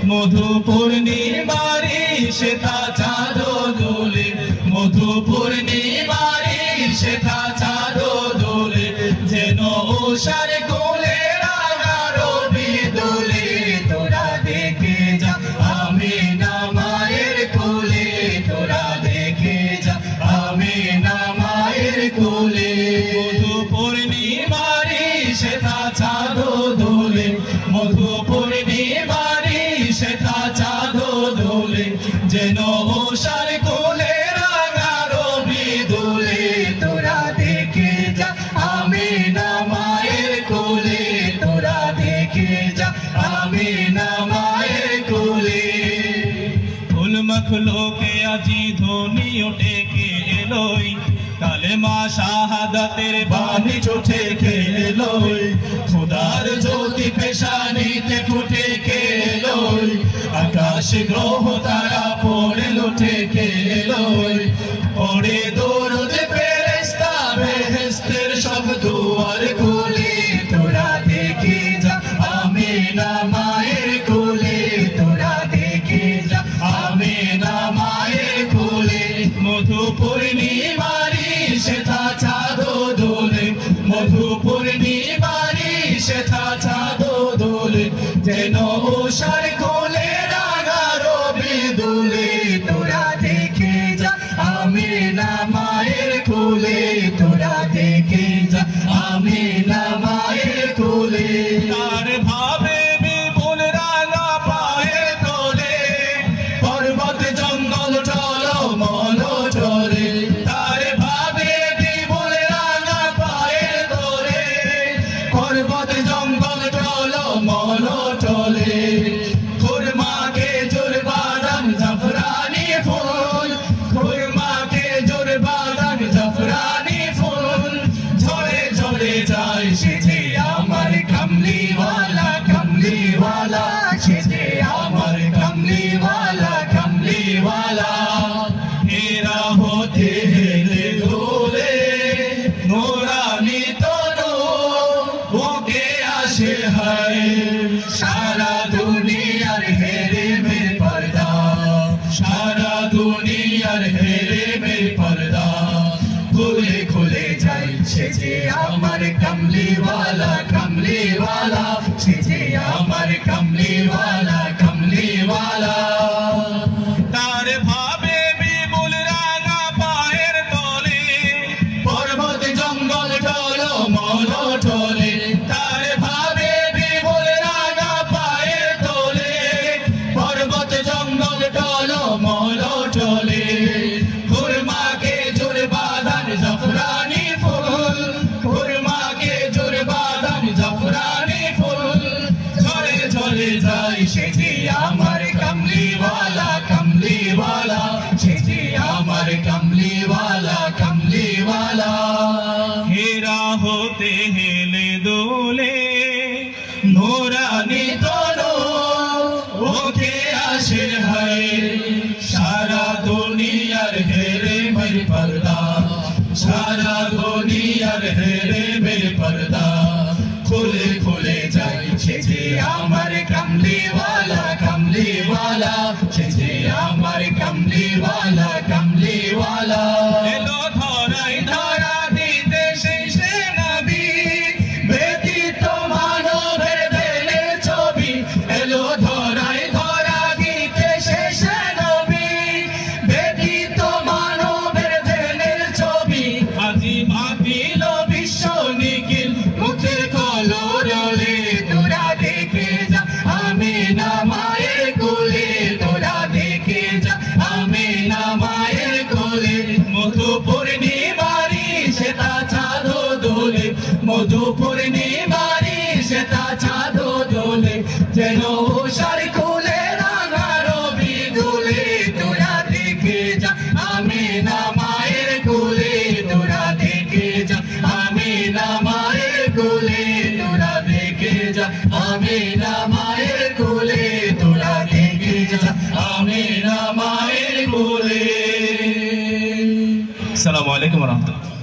মধু পূর্ণিমারি শ্বেতা চাঁদ দোলে, মধু পূর্ণিমারি শ্বেতা চাঁদ দোলে, যেন উষার কোলে রাঙা রবি দোলে। তোরা দেখে যা আমিনা মায়ের কোলে, তোরা দেখে যা আমিনা মায়ের কোলে। মধু পূর্ণিমারি শ্বেতা চাঁদ দোলে, মধু পূর্ণিমারি শ্বেতা চাঁদ দোলে, যেন উষার কোলে রাঙা রবি দোলে। তোরা দেখে যা আমিনা মায়ের কোলে, তোরা দেখে যা আমিনা মায়ের কোলে। ফুল মখলুকে আজি ধ্বনি উঠে কে এলোই, কালেমা শাহাদাতের বাণী উঠে কে এলোই, খোদার জ্যোতি পেশানিতে ফুটে কে এলোই, আকাশ গ্রহ তারা পড়ে লুটে কে এলোই, পড়ে দরুদ ফেরেশতা বেহেশতের সব দুয়ার খুলে। তোরা দেখে যা আমিনা মায়ের কোলে, তোরা দেখে যা আমিনা মায়ের কোলে। মধু পূর্ণিমারি শ্বেতা চাঁদ দোলে, মধু পূর্ণিমারি শ্বেতা চাঁদ দোলে, যেন উষার কোলে রাঙা রবি দোলে। তোরা দেখে যা আমিনা মায়ের কোলে, তোরা দেখে যা আমিনা মায়ের কোলে। তার ভাবে বিপুল রাঙা পায়ের তোলে, পর্বত জঙ্গল চলো মল চলে। তার ভাবে বিপুল রাঙা পায়ের তোলে, পর্বত জঙ্গল চলো মল চলে। খুরমাকে জোর বাদাম জাফরানি ফুল, খুরমাকে জোর বাদাম জাফরানি ফুল, ঝরে ঝরে যায় সেজে আমার কামলিওয়ালা, কামলিওয়ালা সেজে আমার কামলিওয়ালা, কামলিওয়ালা। হেরা হতে হেলে দোলে, নোরানি তনু ওকে আসে হায়, সারা দুনিয়ার হেরে মের পর্দা, সারা দুনিয়ার হেরে মের পর্দা, খুলে খুলে যাই সেজে আমার কামলিওয়ালা, কামলিওয়ালা সেজে আমার কামলিওয়ালা, কামলিওয়ালা। তার ভাবে বিপুল রাঙা পায়ের তোলে, পর্বত জঙ্গল চলো মল চলে। তার ভাবে বিপুল রাঙা পায়ের তোলে, পর্বত জঙ্গল চলো মল চলে। খুরমাকে জোর বাদান জাফরানি ফুল, খুরমাকে জোর বাদান জাফরানি ফুল, ঝরে ঝরে যায় সেজে আমার কামলিওয়ালা, কামলিওয়ালা সেজে আমার কামলিওয়ালা, কামলিওয়ালা। হেরা হতে হেলে দোলে, নোরানি তনু ওকে আসে হায়, সারা দুনিয়ার হেরে মের পর্দা, সারা দুনিয়ার হেরে মের পর্দা, খুলে খুলে যাই সেজে আমার কামলিওয়ালা, কামলিওয়ালা সেজে আমার কামলিওয়ালা, কামলিওয়ালা। এলো ধরাই ধরা দিতে শেষে নবী, ব্যতীত মানবের দেলে ছবি। এলো ধরাই ধরা দিতে শেষে নবী, ব্যতীত মানবের দেলের ছবি। আজি মাতিল বিশ্ব নিখিল মুখের কলরলে। তোরা দেখে যা আমিনা মায়ের কোলে, তোরা দেখে যা আমিনা মায়ের কোলে। মধু পূর্ণিমারি শ্বেতা চাঁদ দোলে, মধু পূর্ণিমারি শ্বেতা চাঁদ দোলে, যেন উষার কোলে রাঙা রবি দোলে। তোরা দেখে যা আমিনা মায়ের কোলে, তোরা দেখে যা আমিনা মায়ের কোলে, তোরা দেখে যা আমিনা মায়ের কোলে, তোরা দেখে যা আমিনা মায়ের কোলে। আসসালামু আলাইকুম ওয়া রাহমাতুল্লাহ।